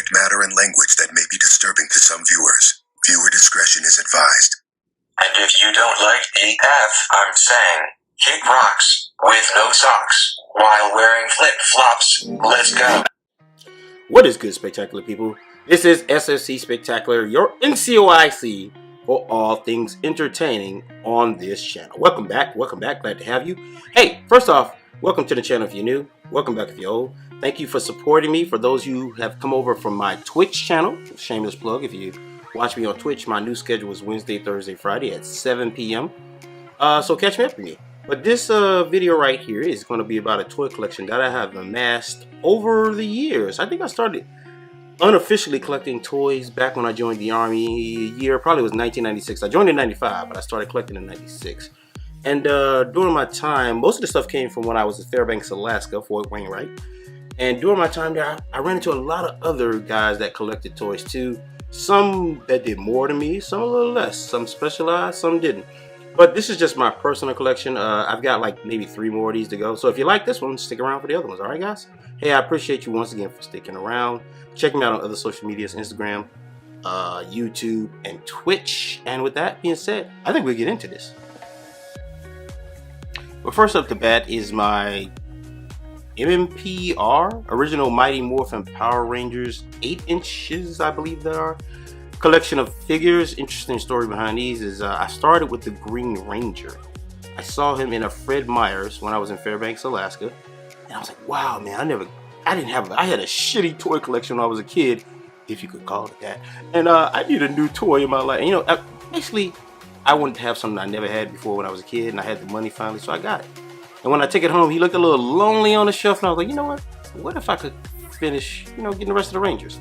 subject matter and language that may be disturbing to some viewers. Viewer discretion is advised. And if you don't like the F I'm saying, kick rocks with no socks while wearing flip-flops. Let's go. What is good, Spectacular people? This is SFC Spectacular, your NCOIC for all things entertaining on this channel. Welcome back, glad to have you. Hey, first off, welcome to the channel if you're new. Welcome back if you're old. Thank you for supporting me. For those who have come over from my Twitch channel, shameless plug, if you watch me on Twitch, my new schedule is Wednesday, Thursday, Friday at 7 p.m. So catch me up with me. But this video right here is going to be about a toy collection that I have amassed over the years. I think I started unofficially collecting toys back when I joined the Army. Year probably was 1996. I joined in 95, but I started collecting in 96. And during my time, most of the stuff came from when I was in Fairbanks, Alaska, Fort Wainwright. And during my time there, I ran into a lot of other guys that collected toys too. Some that did more than me, some a little less. Some specialized, some didn't. But this is just my personal collection. I've got like maybe 3 more of these to go. So if you like this one, stick around for the other ones. All right, guys? Hey, I appreciate you once again for sticking around. Check me out on other social medias, Instagram, YouTube, and Twitch. And with that being said, I think we'll get into this. But first up the bat is my MMPR, Original Mighty Morphin Power Rangers, 8 inches, I believe they are. Collection of figures. Interesting story behind these is I started with the Green Ranger. I saw him in a Fred Meyer's when I was in Fairbanks, Alaska, and I was like, wow, man, I had a shitty toy collection when I was a kid, if you could call it that, and I need a new toy in my life. And, you know, basically, I wanted to have something I never had before when I was a kid, and I had the money finally, so I got it. And when I took it home, he looked a little lonely on the shelf, and I was like, you know what if I could finish, getting the rest of the Rangers?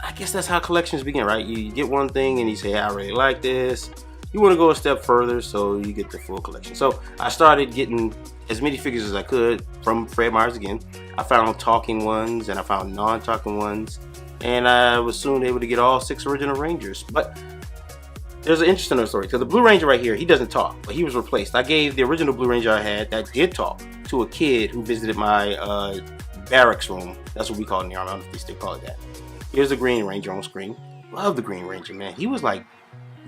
I guess that's how collections begin, right? You get one thing and you say, I really like this. You want to go a step further, so you get the full collection. So I started getting as many figures as I could from Fred Meyer's again. I found talking ones and I found non-talking ones, and I was soon able to get all 6 original Rangers. But there's an interesting story. So the Blue Ranger right here, he doesn't talk, but he was replaced. I gave the original Blue Ranger I had that did talk to a kid who visited my barracks room. That's what we call it in the Army. I don't know if they still call it that. Here's the Green Ranger on screen. Love the Green Ranger, man. He was like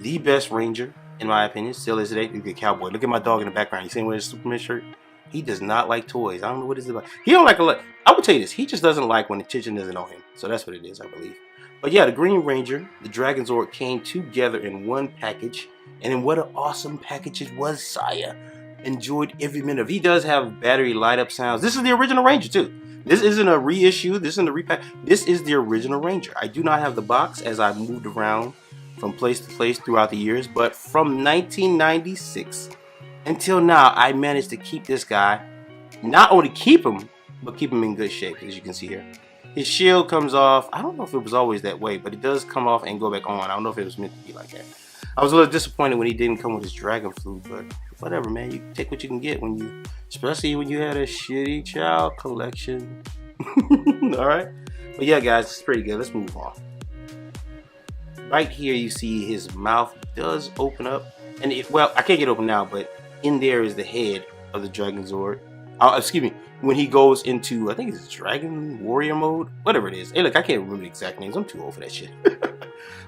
the best Ranger, in my opinion. Still is today. He's a good cowboy. Look at my dog in the background. You see him with his Superman shirt? He does not like toys. I don't know what it's about. He don't like a lot. I would tell you this. He just doesn't like when attention isn't on him. So that's what it is, I believe. But yeah, the Green Ranger, the Dragon Zord came together in one package. And then what an awesome package it was, Saya. Enjoyed every minute of it. He does have battery light up sounds. This is the original Ranger too. This isn't a reissue. This isn't a repack. This is the original Ranger. I do not have the box as I moved around from place to place throughout the years. But from 1996 until now, I managed to keep this guy. Not only keep him, but keep him in good shape, as you can see here. His shield comes off. I don't know if it was always that way, but it does come off and go back on. I don't know if it was meant to be like that. I was a little disappointed when he didn't come with his dragon flute, but whatever, man. You take what you can get especially when you had a shitty child collection. All right, but yeah, guys, it's pretty good. Let's move on. Right here, you see his mouth does open up, and well, I can't get open now, but in there is the head of the Dragon Zord. Excuse me. When he goes into, I think it's Dragon Warrior mode, whatever it is. Hey, look, I can't remember the exact names. I'm too old for that shit.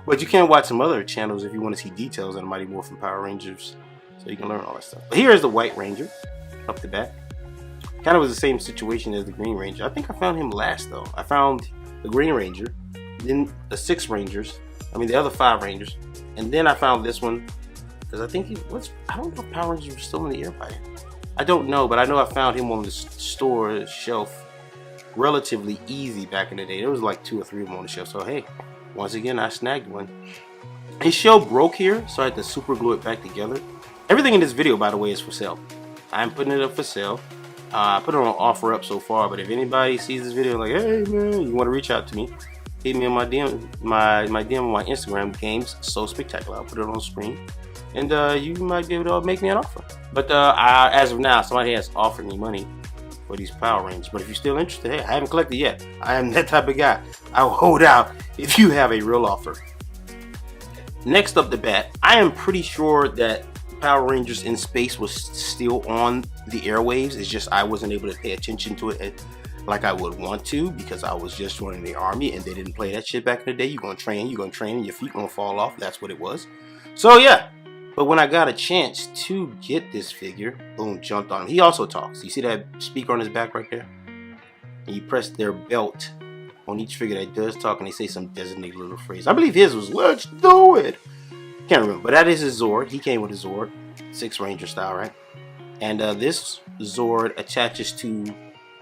But you can watch some other channels if you want to see details on the Mighty Morphin Power Rangers, so you can learn all that stuff. But here is the White Ranger, up the back. Kind of was the same situation as the Green Ranger. I think I found him last though. I found the Green Ranger, then the 6 Rangers. The other 5 Rangers, and then I found this one because I think I don't know if Power Rangers were still in the air by then. I don't know, but I know I found him on the store shelf relatively easy back in the day. There was like 2 or 3 of them on the shelf. So hey, once again, I snagged one. His shell broke here, so I had to super glue it back together. Everything in this video, by the way, is for sale. I'm putting it up for sale. I put it on offer up so far, but if anybody sees this video like, hey man, you want to reach out to me, hit me on my DM, my DM on my Instagram, Games So Spectacular. I'll put it on the screen, and you might be able to make me an offer. But as of now, somebody has offered me money for these Power Rangers. But if you're still interested, hey, I haven't collected yet. I am that type of guy. I will hold out if you have a real offer. Next up the bat, I am pretty sure that Power Rangers in Space was still on the airwaves. It's just I wasn't able to pay attention to it like I would want to, because I was just joining the army and they didn't play that shit back in the day. You're gonna train, and your feet gonna fall off. That's what it was. So yeah. But when I got a chance to get this figure, boom, jumped on him. He also talks. You see that speaker on his back right there? And you press their belt on each figure that does talk, and they say some designated little phrase. I believe his was, "Let's do it." Can't remember, but that is his Zord. He came with a Zord, 6 Ranger style, right? And this Zord attaches to,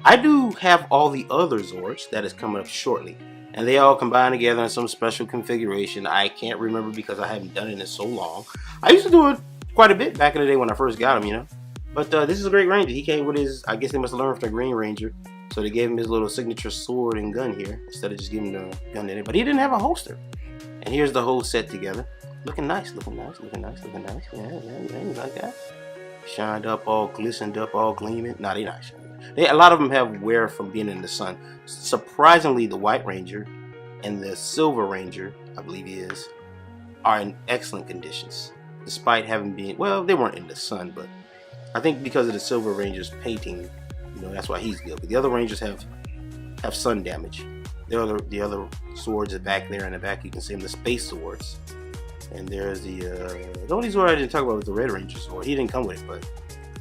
I do have all the other Zords that is coming up shortly. And they all combine together in some special configuration. I can't remember because I haven't done it in so long. I used to do it quite a bit back in the day when I first got him, you know. But this is a great Ranger. He came with his, I guess they must have learned from the Green Ranger. So they gave him his little signature sword and gun here, instead of just giving him the gun in it. But he didn't have a holster. And here's the whole set together. Looking nice, looking nice, looking nice, looking nice. Yeah, you like that? Shined up, all glistened up, all gleaming. Nah, they not shining. A lot of them have wear from being in the sun. Surprisingly, the White Ranger and the Silver Ranger, I believe he is, are in excellent conditions. Despite having been, well, they weren't in the sun, but I think because of the Silver Ranger's painting, you know, that's why he's good. But the other Rangers have sun damage. The other swords are back there in the back. You can see them, the space swords. And there's the only sword I didn't talk about was the Red Ranger sword. He didn't come with it, but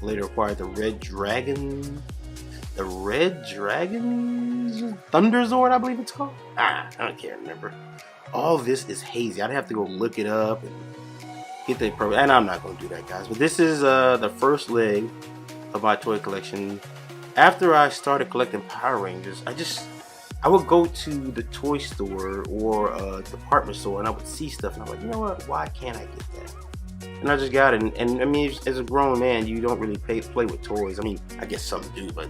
later acquired the Red Dragon. The Red Dragon Thunder Zord, I believe it's called. I can't remember. All this is hazy. I'd have to go look it up and get the program. And I'm not going to do that, guys. But this is the first leg of my toy collection. After I started collecting Power Rangers, I would go to the toy store or a department store and I would see stuff and I'm like, you know what? Why can't I get that? And I just got it. And I mean, as a grown man, you don't really play with toys. I mean, I guess some do, but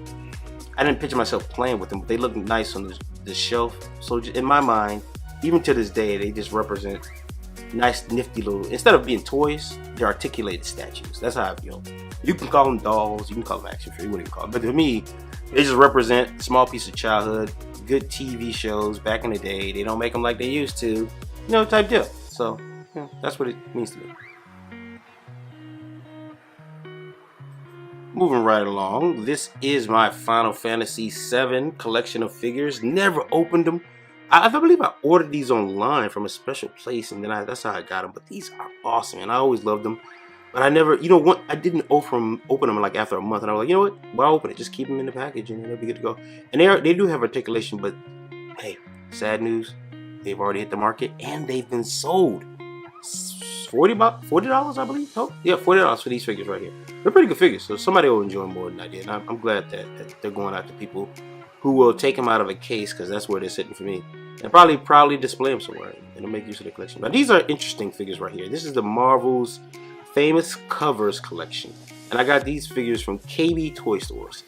I didn't picture myself playing with them. But they look nice on the shelf. So in my mind, even to this day, they just represent nice, nifty little, instead of being toys, they're articulated statues. That's how I feel. You can call them dolls, you can call them action figures, what do you call them? But to me, they just represent a small piece of childhood, good TV shows back in the day. They don't make them like they used to, you know, type deal. So, you know, that's what it means to me. Moving right along, this is my Final Fantasy VII collection of figures. Never opened them. I believe I ordered these online from a special place, and then that's how I got them. But these are awesome, and I always loved them. But I never, you know, I didn't open them like after a month, and I was like, you know what? Well, I'll open it. Just keep them in the package, and they'll be good to go. And they do have articulation, but hey, sad news. They've already hit the market, and they've been sold. $40, I believe. Oh, yeah, $40 for these figures right here. They're pretty good figures, so somebody will enjoy them more than I did. And I'm glad that they're going out to people who will take them out of a case, because that's where they're sitting for me. And probably display them somewhere, and it'll make use of the collection. But these are interesting figures right here. This is the Marvel's Famous Covers collection, and I got these figures from KB Toy Stores.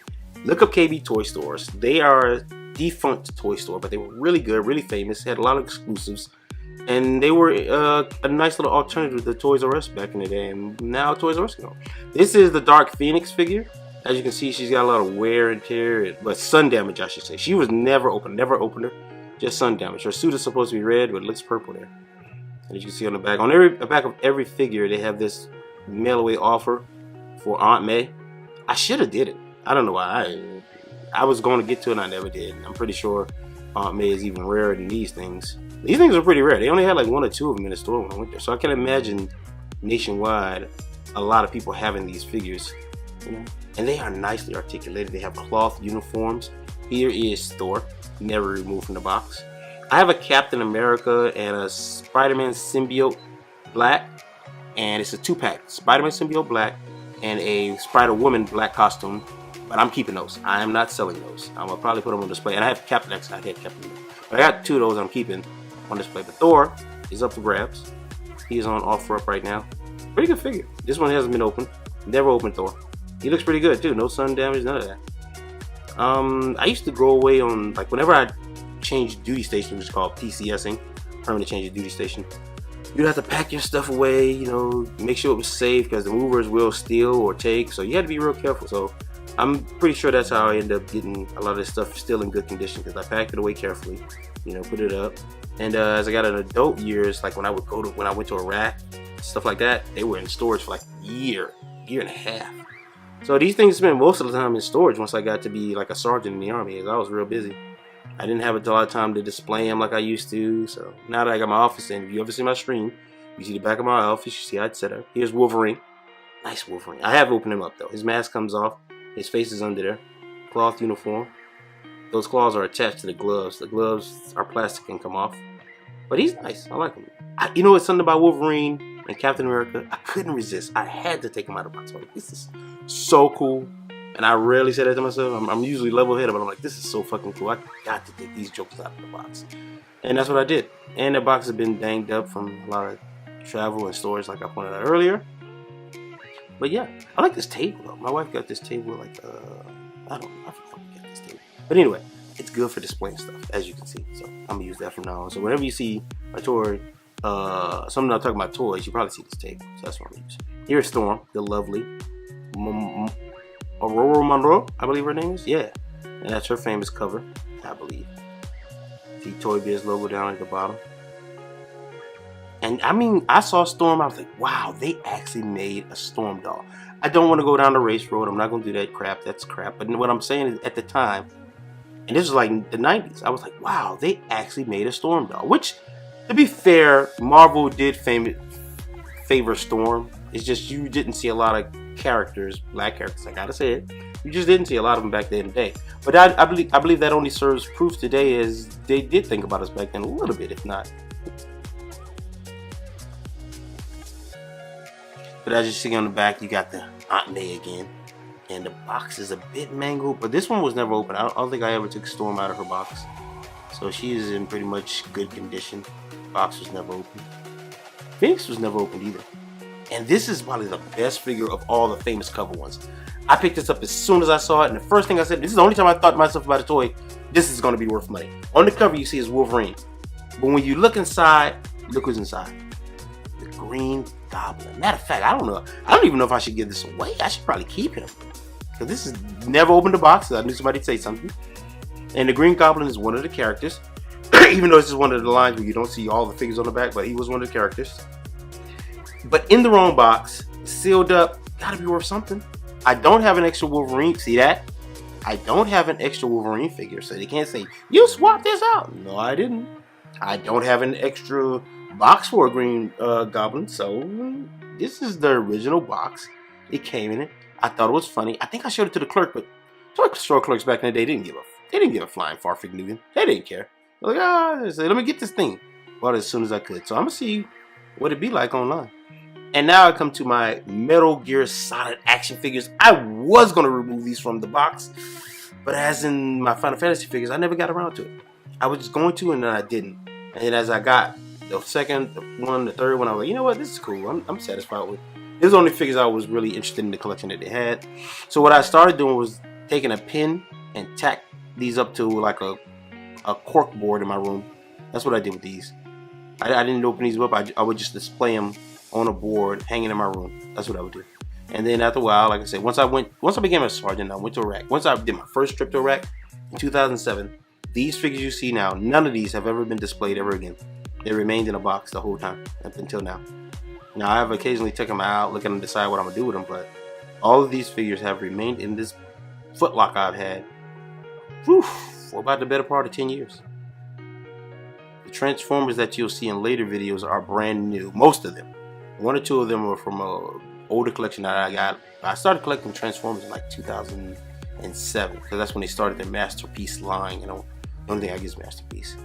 Look up KB Toy Stores. They are a defunct toy store, but they were really good, really famous. Had a lot of exclusives, and they were a nice little alternative to Toys R Us back in the day. And now Toys R Us can go. This is the Dark Phoenix figure. As you can see, she's got a lot of wear and tear, but sun damage, I should say. She was never opened her. Just sun damage. Her suit is supposed to be red, but it looks purple there. And as you can see on the back, the back of every figure, they have this mail away offer for Aunt May. I should have did it. I don't know why. I was going to get to it and I never did. I'm pretty sure Aunt May is even rarer than these things. These things are pretty rare. They only had like 1 or 2 of them in the store when I went there. So I can imagine nationwide a lot of people having these figures, you know. And they are nicely articulated. They have cloth uniforms. Here is Thor, never removed from the box. I have a Captain America and a Spider-Man Symbiote Black, and it's a 2-pack. Spider-Man Symbiote Black and a Spider-Woman Black costume, but I'm keeping those. I am not selling those. I'm gonna probably put them on display. And I have Captain X. I had Captain X. But I got 2 of those I'm keeping on display. But Thor is up for grabs. He is on offer up right now. Pretty good figure. This one hasn't been opened. Never opened Thor. He looks pretty good too. No sun damage, none of that. I used to go away on, like, whenever I changed duty station, which is called PCSing, permanent change of duty station. You'd have to pack your stuff away, you know, make sure it was safe, because the movers will steal or take, so you had to be real careful. So I'm pretty sure that's how I ended up getting a lot of this stuff still in good condition, because I packed it away carefully, you know, put it up. And as I got in adult years, like when I went to Iraq, stuff like that, they were in storage for like a year and a half. So these things spent most of the time in storage once I got to be like a sergeant in the Army, as I was real busy. I didn't have a lot of time to display them like I used to. So now that I got my office in, if you ever see my stream, you see the back of my office, you see how it's set up. Here's Wolverine. Nice Wolverine. I have opened him up though. His mask comes off. His face is under there. Cloth uniform. Those claws are attached to the gloves. The gloves are plastic and come off. But he's nice. I like him. You know what's something about Wolverine and Captain America? I couldn't resist. I had to take him out of the box. I'm like, this is so cool. And I rarely say that to myself. I'm usually level-headed, but I'm like, this is so fucking cool. I got to take these jokers out of the box. And that's what I did. And the box has been banged up from a lot of travel and storage, like I pointed out earlier. But yeah, I like this table though. My wife got this table like, I don't know. I forgot we got this table. But anyway, it's good for displaying stuff, as you can see. So I'm gonna use that from now on. So whenever you see a toy, something I'm talking about toys, you probably see this table. So that's what I'm gonna use. Here's Storm, the lovely Aurora Monroe, I believe her name is. Yeah, and that's her famous cover, I believe. See Toy Biz logo down at the bottom. And I mean, I saw Storm, I was like, wow, they actually made a Storm doll. I don't want to go down the race road. I'm not going to do that crap. That's crap. But what I'm saying is, at the time, and this was like the 90s, I was like, wow, they actually made a Storm doll. Which, to be fair, Marvel did favor Storm. It's just you didn't see a lot of characters, black characters, I gotta say it. You just didn't see a lot of them back then today. But I believe that only serves proof today, as they did think about us back then a little bit, if not. But as you see on the back, you got the Aunt May again. And the box is a bit mangled, but this one was never open. I don't think I ever took Storm out of her box. So she is in pretty much good condition. Box was never opened. Phoenix was never opened either. And this is probably the best figure of all the famous cover ones. I picked this up as soon as I saw it, and the first thing I said, this is the only time I thought to myself about a toy, this is going to be worth money. On the cover you see is Wolverine. But when you look inside, look who's inside. The Green Goblin. Matter of fact, I don't even know if I should give this away. I should probably keep him. Because this is never opened the box, so I knew somebody'd say something. And the Green Goblin is one of the characters. Even though this is one of the lines where you don't see all the figures on the back, but he was one of the characters. But in the wrong box, sealed up, gotta be worth something. I don't have an extra Wolverine. See that? I don't have an extra Wolverine figure, so they can't say, you swapped this out. No, I didn't. I don't have an extra box for a Green Goblin, so this is the original box. It came in it. I thought it was funny. I think I showed it to the clerk, but toy store clerks back in the day didn't give a flying farfig Newton. They didn't care. They're like, let me get this thing. Bought it as soon as I could. So I'm gonna see what it'd be like online. And now I come to my Metal Gear Solid action figures. I was going to remove these from the box, but as in my Final Fantasy figures, I never got around to it. I was just going to, and then I didn't. And then as I got the second one, the third one, I was like, you know what, this is cool. I'm satisfied with it. These are the only figures I was really interested in the collection that they had. So what I started doing was taking a pin and tack these up to like a cork board in my room. That's what I did with these. I didn't open these up. I would just display them on a board hanging in my room. That's what I would do. And then after a while, like I said, once I became a sergeant, I went to Iraq. Once I did my first trip to Iraq in 2007, these figures you see now, none of these have ever been displayed ever again. They remained in a box the whole time up until now. Now I have occasionally taken them out, looking to decide what I'm gonna do with them, but all of these figures have remained in this footlocker I've had for about the better part of 10 years. The Transformers that you'll see in later videos are brand new, most of them. One or two of them are from an older collection that I got. I started collecting Transformers in like 2007, because that's when they started their Masterpiece line. You know, the only thing I get is Masterpiece.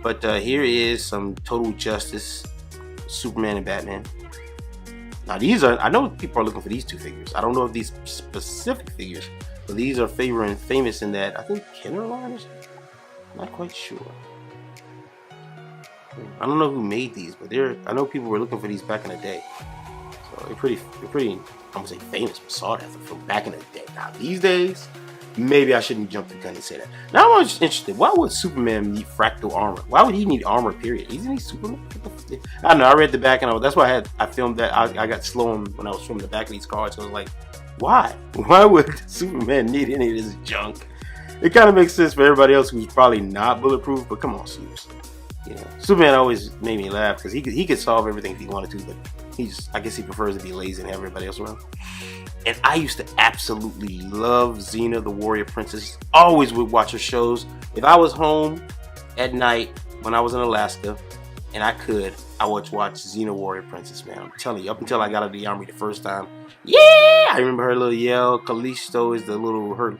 But here is some Total Justice, Superman and Batman. Now these are, I know people are looking for these two figures. I don't know if these specific figures, but these are famous in that, I think Kenner line or something. Not quite sure. I don't know who made these, but I know people were looking for these back in the day. So they're pretty, I'm gonna say famous, but sought after from back in the day. Now these days, maybe I shouldn't jump the gun and say that. Now I'm just interested, why would Superman need fractal armor? Why would he need armor, period? Isn't he Superman? I don't know, I read the back and that's why I filmed that. I got slow when I was filming the back of these cards. So I was like, why? Why would Superman need any of this junk? It kind of makes sense for everybody else who's probably not bulletproof, but come on, seriously. You know, Superman always made me laugh because he could solve everything if he wanted to, but I guess he prefers to be lazy and have everybody else around. And I used to absolutely love Xena, the warrior princess. Always would watch her shows. If I was home at night when I was in Alaska and I would watch Xena warrior princess, man. I'm telling you, up until I got out of the army the first time. Yeah! I remember her little yell. Callisto is the little, her.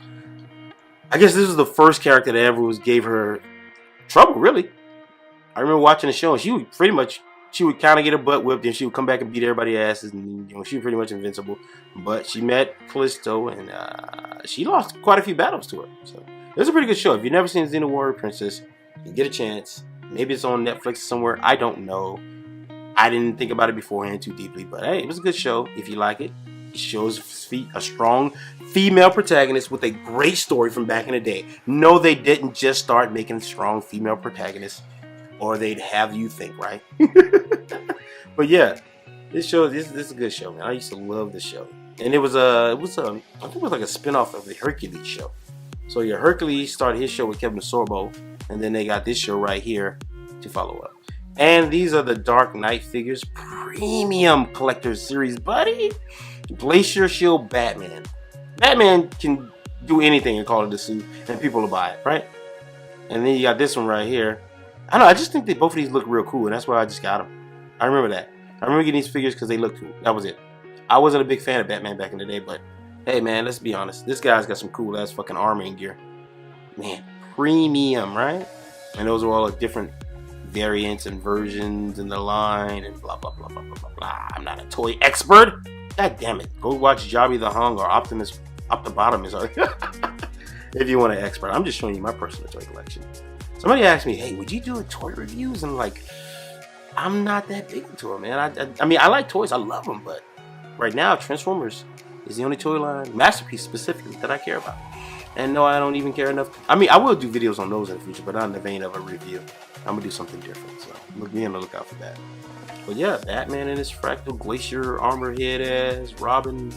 I guess this was the first character that ever gave her trouble, really. I remember watching the show and she would pretty much, she would kind of get her butt whipped and she would come back and beat everybody's asses, and you know, she was pretty much invincible. But she met Callisto and she lost quite a few battles to her. So it was a pretty good show. If you've never seen Xena Warrior Princess, you get a chance. Maybe it's on Netflix somewhere. I don't know. I didn't think about it beforehand too deeply, but hey, it was a good show. If you like it, it shows a strong female protagonist with a great story from back in the day. No, they didn't just start making strong female protagonists, or they'd have you think, right? But yeah, this is a good show, man. I used to love this show, and it was I think it was like a spinoff of the Hercules show. So your Hercules started his show with Kevin Sorbo, and then they got this show right here to follow up. And these are the Dark Knight figures, premium collector's series, buddy. Glacier Shield Batman. Batman can do anything and call it a suit, and people will buy it, right? And then you got this one right here. I don't know, I just think that both of these look real cool, and that's why I just got them. I remember that. I remember getting these figures because they look cool. That was it. I wasn't a big fan of Batman back in the day, but hey, man, let's be honest. This guy's got some cool ass fucking armor and gear. Man, premium, right? And those are all the different variants and versions in the line and blah, blah, blah, blah, blah, blah, blah. I'm not a toy expert. God damn it. Go watch Jobby the Hung or Optimus Optibotimus if you want an expert. I'm just showing you my personal toy collection. Somebody asked me, hey, would you do toy reviews? And like, I'm not that big into them, man. I mean, I like toys. I love them. But right now, Transformers is the only toy line, Masterpiece specifically, that I care about. And no, I don't even care enough. I mean, I will do videos on those in the future, but not in the vein of a review. I'm going to do something different. So be on the lookout for that. But yeah, Batman in his fractal glacier armor head ass, Robin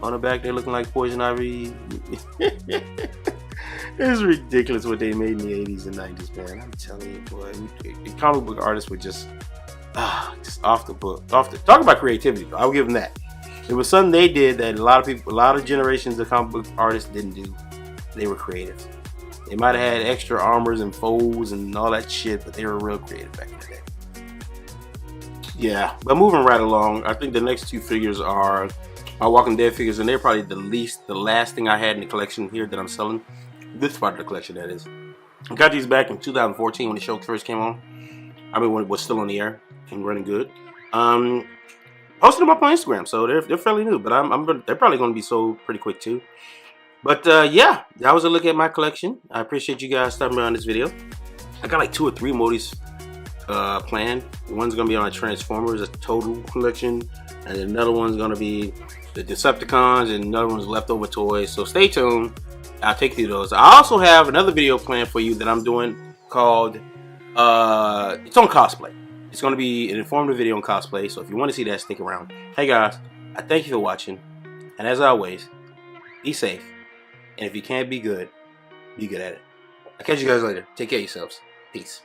on the back there looking like Poison Ivy. It's ridiculous what they made in the 80s and 90s, man. I'm telling you, boy. The comic book artists were just off the book. Talk about creativity, though. I'll give them that. It was something they did that a lot of generations of comic book artists didn't do. They were creative. They might have had extra armors and folds and all that shit, but they were real creative back in the day. Yeah, but moving right along, I think the next two figures are my Walking Dead figures, and they're probably the last thing I had in the collection here that I'm selling. This part of the collection, that is. I got these back in 2014 when the show first came on. I mean, when it was still on the air and running good. Posted them up on Instagram, so they're fairly new, but they're probably going to be sold pretty quick too. But yeah, that was a look at my collection. I appreciate you guys stopping by on this video. I got like 2 or 3 Modis planned. One's going to be on Transformers, a total collection, and then another one's going to be the Decepticons, and another one's leftover toys. So stay tuned. I'll take you through those. I also have another video planned for you that I'm doing called it's on cosplay. It's going to be an informative video on cosplay, so if you want to see that, stick around. Hey guys, I thank you for watching, and as always, be safe, and if you can't be good at it. I'll catch you guys later. Take care of yourselves. Peace.